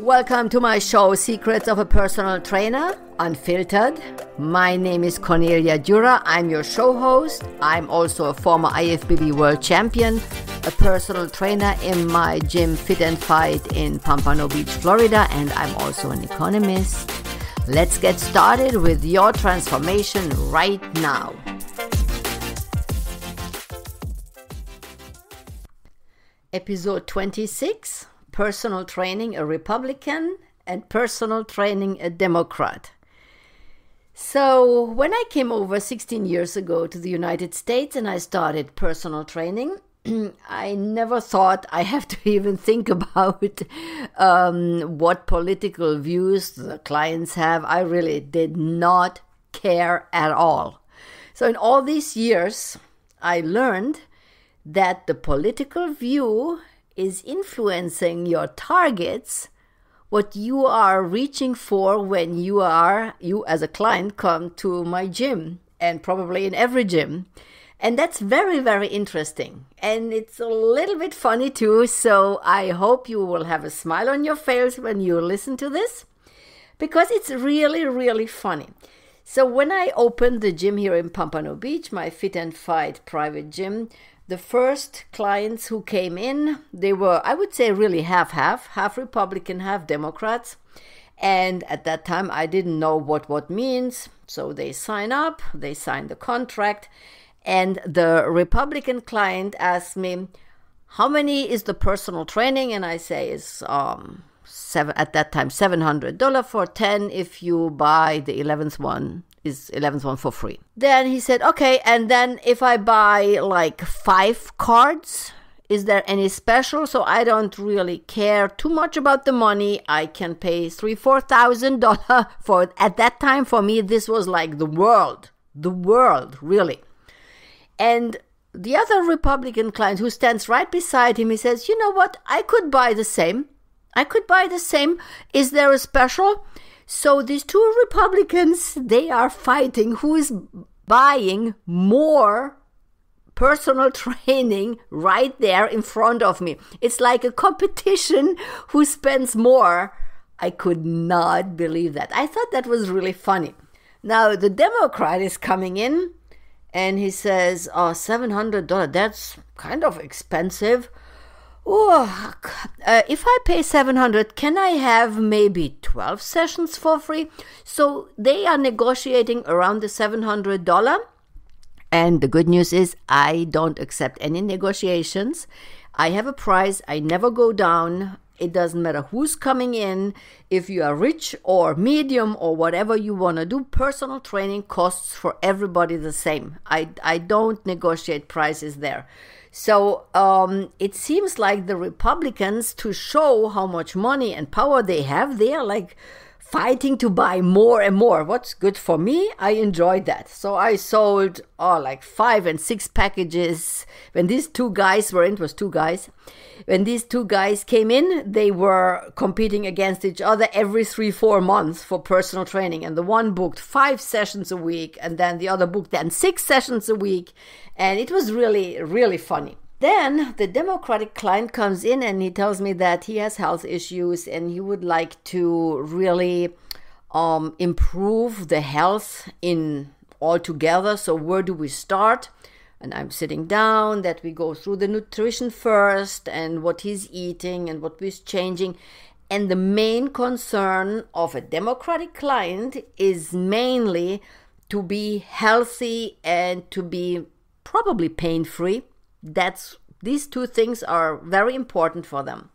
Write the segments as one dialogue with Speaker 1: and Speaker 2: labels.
Speaker 1: Welcome to my show, Secrets of a Personal Trainer, Unfiltered. My name is Cornelia Dura. I'm your show host. I'm also a former IFBB World Champion, a personal trainer in my gym Fit and Fight in Pompano Beach, Florida, and I'm also an economist. Let's get started with your transformation right now. Episode 26. Personal training a Republican and personal training a Democrat. So when I came over 16 years ago to the United States and I started personal training, I never thought I have to even think about what political views the clients have. I really did not care at all. So in all these years, I learned that the political view is influencing your targets, what you are reaching for when you as a client come to my gym, and probably in every gym. And that's very, very interesting. And it's a little bit funny too, so I hope you will have a smile on your face when you listen to this, because it's really, really funny. So when I opened the gym here in Pompano Beach, my Fit and Fight private gym, the first clients who came in, they were, I would say, really half Republican, half Democrats. And at that time, I didn't know what means. So they sign up, they sign the contract. And the Republican client asked me, how many is the personal training? And I say it's at that time $700 for 10 if you buy the 11th one. Is 11th one for free. Then he said, okay, and then if I buy like 5 cards, is there any special? So I don't really care too much about the money. I can pay $3,000-$4,000 for, at that time for me, this was like the world, really. And the other Republican client who stands right beside him, he says, you know what, I could buy the same. Is there a special? So these two Republicans, they are fighting who is buying more personal training right there in front of me. It's like a competition who spends more. I could not believe that. I thought that was really funny. Now the Democrat is coming in and he says, oh, $700, that's kind of expensive. Oh, if I pay $700, can I have maybe 12 sessions for free? So they are negotiating around the $700. And the good news is I don't accept any negotiations. I have a price. I never go down. It doesn't matter who's coming in. If you are rich or medium or whatever you want to do, personal training costs for everybody the same. I don't negotiate prices there. So it seems like the Republicans, to show how much money and power they have, they are like fighting to buy more and more. What's good for me, I enjoyed that. So I sold like 5 and 6 packages. When these two guys were in, it was 2 guys. When these 2 guys came in, they were competing against each other every 3-4 months for personal training. And the one booked 5 sessions a week, and then the other booked 6 sessions a week. And it was really, really funny. Then the Democratic client comes in and he tells me that he has health issues and he would like to really improve the health in altogether. So where do we start? And I'm sitting down, that we go through the nutrition first and what he's eating and what he's changing. And the main concern of a Democratic client is mainly to be healthy and to be probably pain-free. These 2 things are very important for them.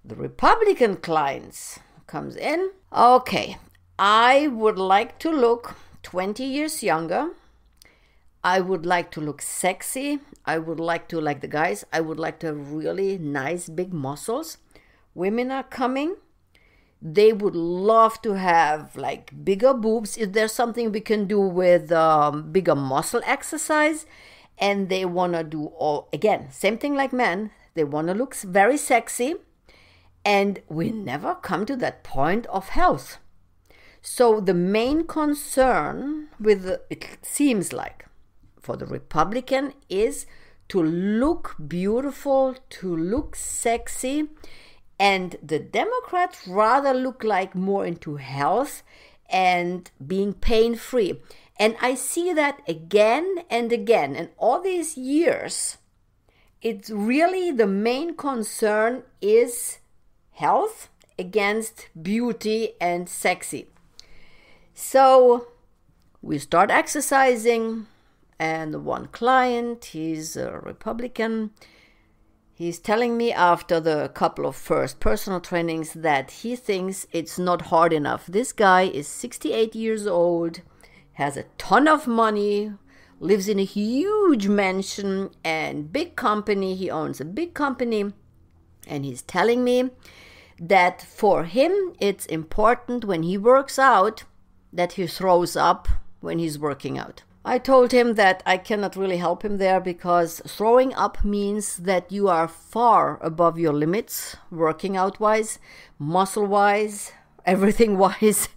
Speaker 1: The Republican clients comes in. Okay, I would like to look 20 years younger. I would like to look sexy. I would like to, like the guys, I would like to have really nice big muscles. Women are coming. They would love to have like bigger boobs. Is there something we can do with bigger muscle exercise? And they want to do again, same thing like men. They want to look very sexy. And we never come to that point of health. So the main concern it seems like, for the Republican is to look beautiful, to look sexy, And the Democrats rather look like more into health and being pain-free. And I see that again and again. And all these years, it's really the main concern is health against beauty and sexy. So we start exercising, and one client, he's a Republican, he's telling me after the couple of first personal trainings that he thinks it's not hard enough. This guy is 68 years old, has a ton of money, lives in a huge mansion and big company. He owns a big company. And he's telling me that for him, it's important when he works out that he throws up when he's working out. I told him that I cannot really help him there because throwing up means that you are far above your limits, working out-wise, muscle-wise, everything-wise.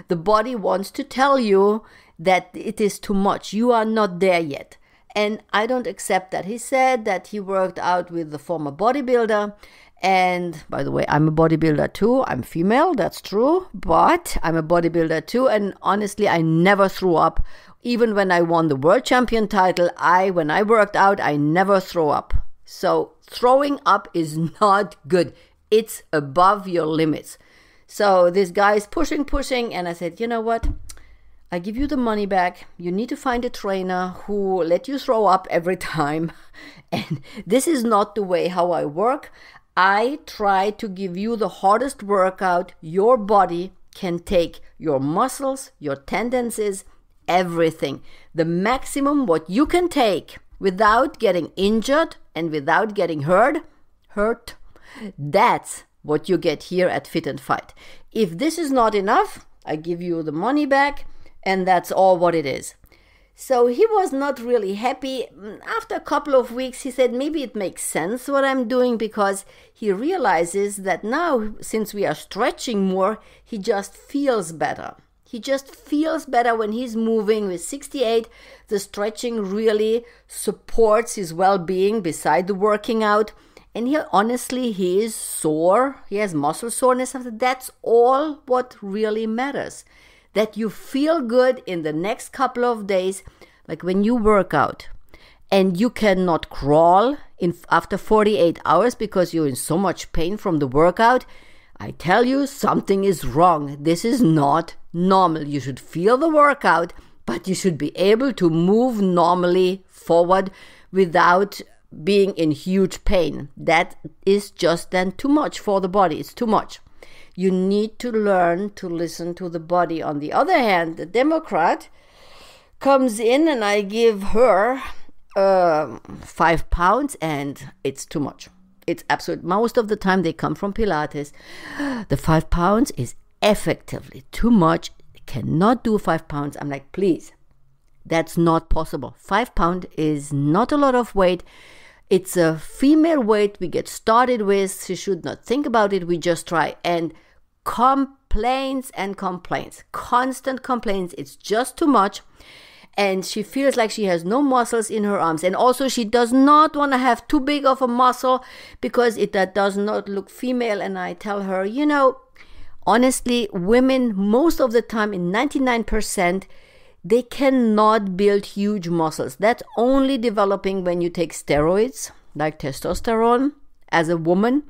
Speaker 1: The body wants to tell you that it is too much. You are not there yet. And I don't accept that. He said that he worked out with the former bodybuilder. And by the way, I'm a bodybuilder too. I'm female, that's true. But I'm a bodybuilder too. And honestly, I never threw up. Even when I won the world champion title, when I worked out, I never throw up. So throwing up is not good. It's above your limits. So this guy is pushing. And I said, you know what? I give you the money back. You need to find a trainer who let you throw up every time. And this is not the way how I work. I try to give you the hardest workout your body can take. Your muscles, your tendencies, everything. The maximum what you can take without getting injured and without getting hurt. That's what you get here at Fit and Fight. If this is not enough, I give you the money back. And that's all what it is. So he was not really happy. After a couple of weeks, he said, maybe it makes sense what I'm doing, because he realizes that now, since we are stretching more, he just feels better. He just feels better when he's moving. With 68, the stretching really supports his well-being beside the working out. And he is sore. He has muscle soreness. That's all what really matters. That you feel good in the next couple of days, like when you work out and you cannot crawl after 48 hours because you're in so much pain from the workout. I tell you, something is wrong. This is not normal. You should feel the workout, but you should be able to move normally forward without being in huge pain. That is just then too much for the body. It's too much. You need to learn to listen to the body. On the other hand, the Democrat comes in and I give her 5 pounds and it's too much. It's absolute. Most of the time they come from Pilates. The 5 pounds is effectively too much. Cannot do 5 pounds. I'm like, please, that's not possible. 5 pounds is not a lot of weight. It's a female weight we get started with. She should not think about it. We just try. And complaints, constant complaints. It's just too much. And she feels like she has no muscles in her arms. And also she does not want to have too big of a muscle because that does not look female. And I tell her, honestly, women, most of the time, in 99%, they cannot build huge muscles. That's only developing when you take steroids, like testosterone, as a woman.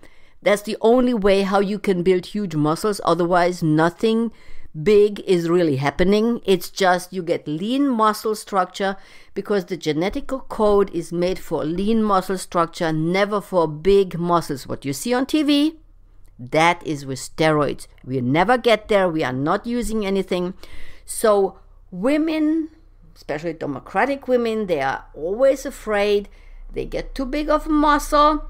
Speaker 1: That's the only way how you can build huge muscles. Otherwise, nothing big is really happening. It's just you get lean muscle structure because the genetic code is made for lean muscle structure, never for big muscles. What you see on TV, that is with steroids. We never get there. We are not using anything. So women, especially Democratic women, they are always afraid they get too big of a muscle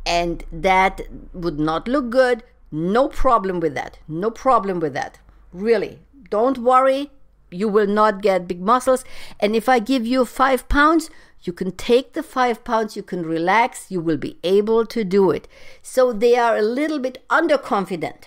Speaker 1: and that would not look good. No problem with that. No problem with that. Really, don't worry. You will not get big muscles. And if I give you 5 pounds, you can take the 5 pounds, you can relax, you will be able to do it. So they are a little bit underconfident.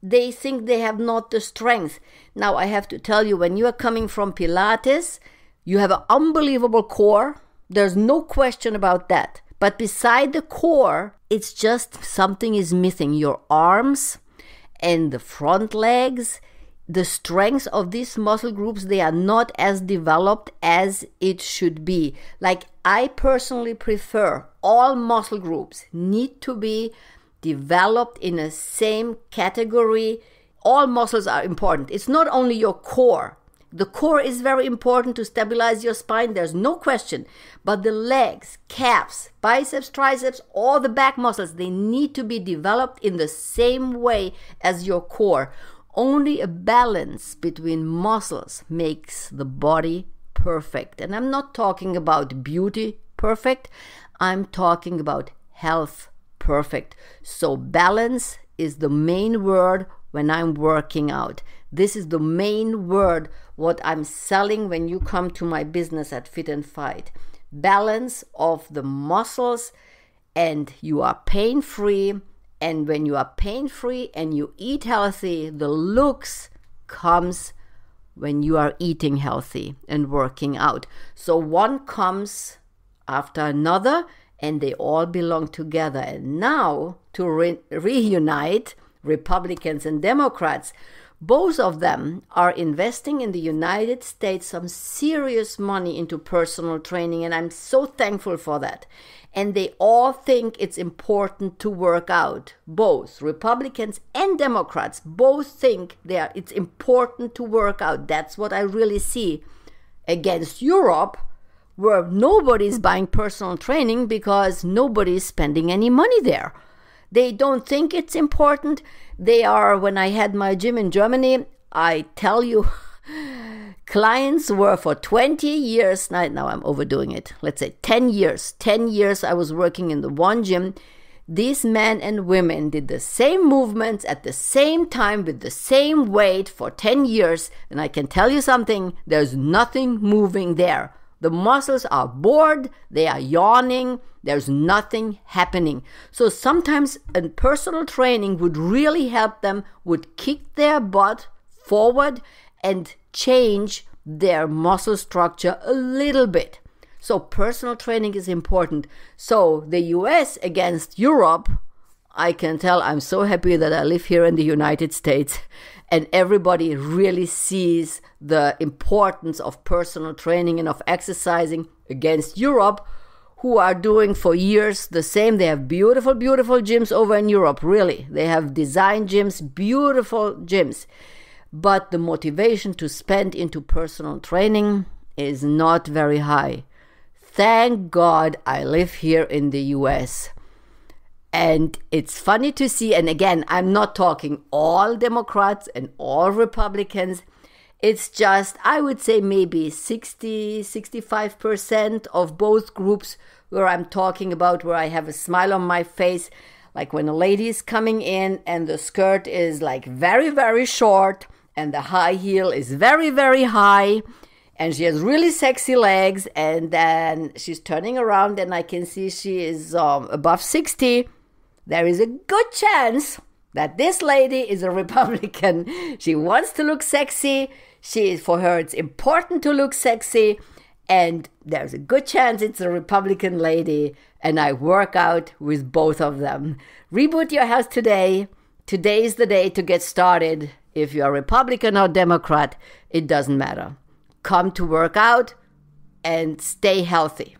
Speaker 1: They think they have not the strength. Now, I have to tell you, when you are coming from Pilates, you have an unbelievable core. There's no question about that. But beside the core, it's just something is missing. Your arms and the front legs, the strength of these muscle groups, they are not as developed as it should be. Like, I personally prefer all muscle groups need to be developed in the same category. All muscles are important. It's not only your core. The core is very important to stabilize your spine, there's no question. But the legs, calves, biceps, triceps, all the back muscles, they need to be developed in the same way as your core. Only a balance between muscles makes the body perfect. And I'm not talking about beauty perfect, I'm talking about health perfect. So balance is the main word when I'm working out. This is the main word what I'm selling when you come to my business at Fit and Fight. Balance of the muscles, and you are pain-free. And when you are pain-free and you eat healthy, the looks comes when you are eating healthy and working out. So one comes after another, and they all belong together. And now to reunite Republicans and Democrats, both of them are investing in the United States some serious money into personal training, and I'm so thankful for that. And they all think it's important to work out. Both Republicans and Democrats both think it's important to work out. That's what I really see against Europe, where nobody's buying personal training because nobody's spending any money there. They don't think it's important. When I had my gym in Germany, I tell you, clients were for 20 years, now I'm overdoing it, let's say 10 years. 10 years I was working in the one gym. These men and women did the same movements at the same time with the same weight for 10 years. And I can tell you something, there's nothing moving there. The muscles are bored, they are yawning, there's nothing happening. So sometimes a personal training would really help them, would kick their butt forward and change their muscle structure a little bit. So personal training is important. So the US against Europe, I can tell I'm so happy that I live here in the United States and everybody really sees the importance of personal training and of exercising against Europe, who are doing for years the same. They have beautiful, beautiful gyms over in Europe, really. They have design gyms, beautiful gyms. But the motivation to spend into personal training is not very high. Thank God I live here in the US. And it's funny to see, and again, I'm not talking all Democrats and all Republicans. It's just, I would say maybe 65% of both groups where I'm talking about, where I have a smile on my face. Like when a lady is coming in and the skirt is like very, very short and the high heel is very, very high and she has really sexy legs, and then she's turning around and I can see she is above 60. There is a good chance that this lady is a Republican. She wants to look sexy. For her, it's important to look sexy. And there's a good chance it's a Republican lady. And I work out with both of them. Reboot your health today. Today is the day to get started. If you're a Republican or Democrat, it doesn't matter. Come to work out and stay healthy.